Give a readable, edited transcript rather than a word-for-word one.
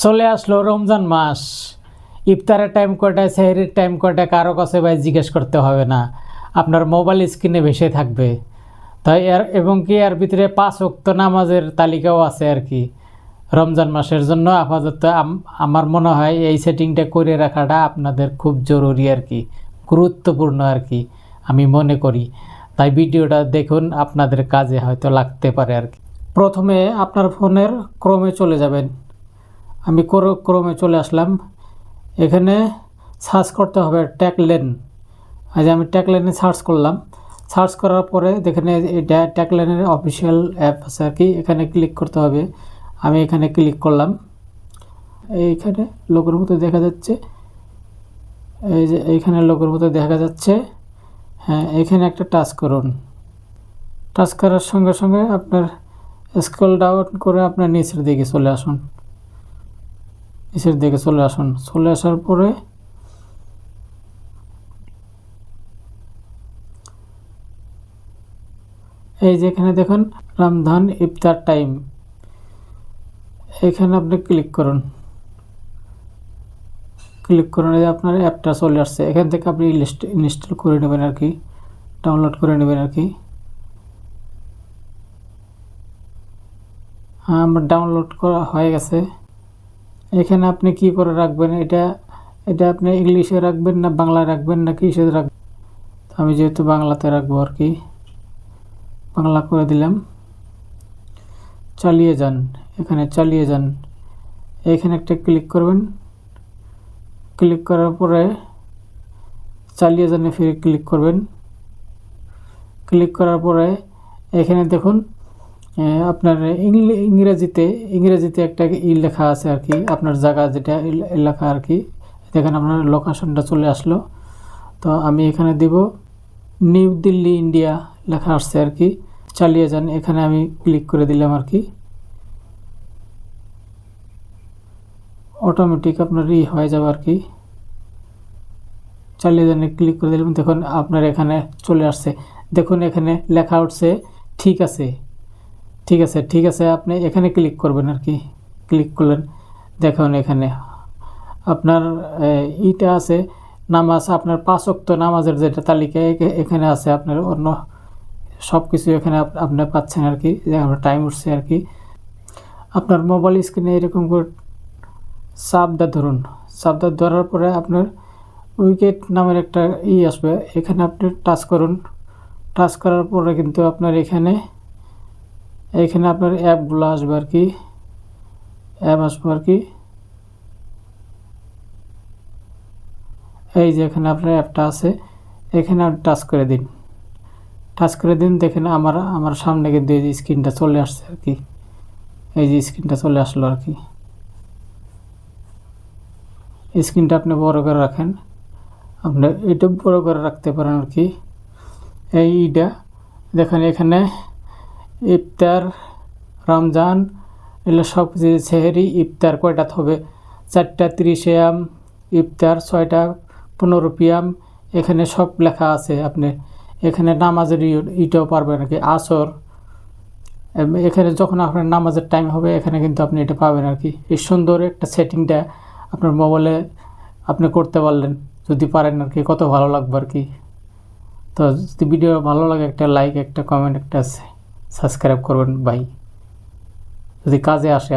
চলে আসলো রমজান মাস। ইফতারের টাইম কয়টায়, সেহরির টাইম কয়টায় কারো কাছে ভাই জিজ্ঞেস করতে হবে না, আপনার মোবাইল স্ক্রিনে ভেসে থাকবে। তাই এবং কি এর ভিতরে 5 ওয়াক্ত নামাজের তালিকাও আছে আর কি। রমজান মাসের জন্য আপাতত আমার মনে হয় এই সেটিংটা করে রাখাটা আপনাদের খুব জরুরি আর কি, গুরুত্বপূর্ণ আর কি আমি মনে করি। তাই ভিডিওটা দেখুন, আপনাদের কাজে হয়তো লাগতে পারে আর কি। প্রথমে আপনার ফোনের ক্রোমে চলে যাবেন। আমি ক্রোমে চলে আসলাম। এখানে সার্চ করতে হবে ট্যাগলেন। আজ আমি ট্যাগলেনে সার্চ করলাম। সার্চ করার পরে দেখেন এটা ট্যাগলেনের অফিসিয়াল অ্যাপ আছে আর কি, এখানে ক্লিক করতে হবে। আমি এখানে ক্লিক করলাম। এইখানে লোগোর মতো দেখা যাচ্ছে, এই যে এইখানে লোগোর মতো দেখা যাচ্ছে। হ্যাঁ, এখানে একটা টাচ করুন। টাচ করার সঙ্গে সঙ্গে আপনার স্ক্রল ডাউন করে আপনার নিচের দিকে চলে আসুন। নিচের দিকে চলে আসুন। চলে আসার পরে এই যে এখানে দেখুন রমজান ইফতার টাইম, এখানে আপনি ক্লিক করুন। ক্লিক করুন, এই আপনার অ্যাপটা চলে আসছে। এখান থেকে আপনি ইনস্টল করে নেবেন আর কি, ডাউনলোড করে নেবেন আর কি। হ্যাঁ, আমার ডাউনলোড করা হয়ে গেছে। এখানে আপনি কি করে রাখবেন, এটা আপনি ইংলিশে রাখবেন না বাংলায় রাখবেন না কিসে রাখবেন। আমি যেহেতু বাংলাতে রাখবো আর কি, বাংলা করে দিলাম। চালিয়ে যান, এখানে চালিয়ে যান, এখানে একটা ক্লিক করবেন। ক্লিক করার পরে চালিয়ে যানে ফিরে ক্লিক করবেন। ক্লিক করার পরে এখানে দেখুন আপনার ইংরেজিতে একটা লেখা আছে আর কি, আপনার জায়গা যেটা লেখা আর কি। দেখেন আপনার লোকেশনটা চলে আসলো। তো আমি এখানে দেব নিউ দিল্লি ইন্ডিয়া লেখা আসছে আর কি। চালিয়ে যান, এখানে আমি ক্লিক করে দিলাম আর কি। অটোমেটিক আপনার হয়ে যাবে আর কি। চালিয়ে যান ক্লিক করে দিলাম। দেখুন আপনার এখানে চলে আসছে। দেখুন এখানে লেখা উঠছে ঠিক আছে, ঠিক আছে, ঠিক আছে। আপনি এখানে ক্লিক করবেন আর কি। ক্লিক করলেন, দেখুন এখানে আপনার ইটা আছে নামাজ, আপনার 5 ওয়াক্ত নামাজের যেটা তালিকা এখানে আছে। আপনার অন্য সব কিছু এখানে আপনি পাচ্ছেন আর কি, যে আপনার টাইম উঠছে আর কি। আপনার মোবাইল স্ক্রিনে এরকম করে চাপটা ধরুন। চাপটা ধরার পরে আপনার উইকেট নামের একটা আসবে, এখানে আপনি টাচ করুন। টাচ করার পরে কিন্তু আপনার এখানে আপনার অ্যাপগুলো আসবে আর কি, অ্যাপ আসবে আর কি। এই যে এখানে আপনার অ্যাপটা আছে, এখানে আপনি টাচ করে দিন। টাচ করে দিন, দেখেন আমার সামনে কিন্তু এই যে স্ক্রিনটা চলে আসছে আর কি। এই যে স্ক্রিনটা চলে আসলো আর কি। স্ক্রিনটা আপনি বড় করে রাখেন, আপনি এটা বড় করে রাখতে পারেন আর কি। এইটা দেখেন এখানে ইফতার, রমজান, এগুলো সব কিছু। সেহরি ইফতার কয়টা হবে, 4:30 AM ইফতার, 6:15 PM, এখানে সব লেখা আছে। আপনি এখানে নামাজের ইটাও পারবেন আর কি, আসর। এখানে যখন আপনার নামাজের টাইম হবে এখানে কিন্তু আপনি এটা পাবেন আর কি। এই সুন্দর একটা সেটিংটা আপনার মোবাইলে আপনি করতে পারলেন, যদি পারেন আর কি, কত ভালো লাগবে আর কি। তো যদি ভিডিও ভালো লাগে একটা লাইক, একটা কমেন্ট, একটা সাবস্ক্রাইব করবেন ভাই, যদি কাজে আসে।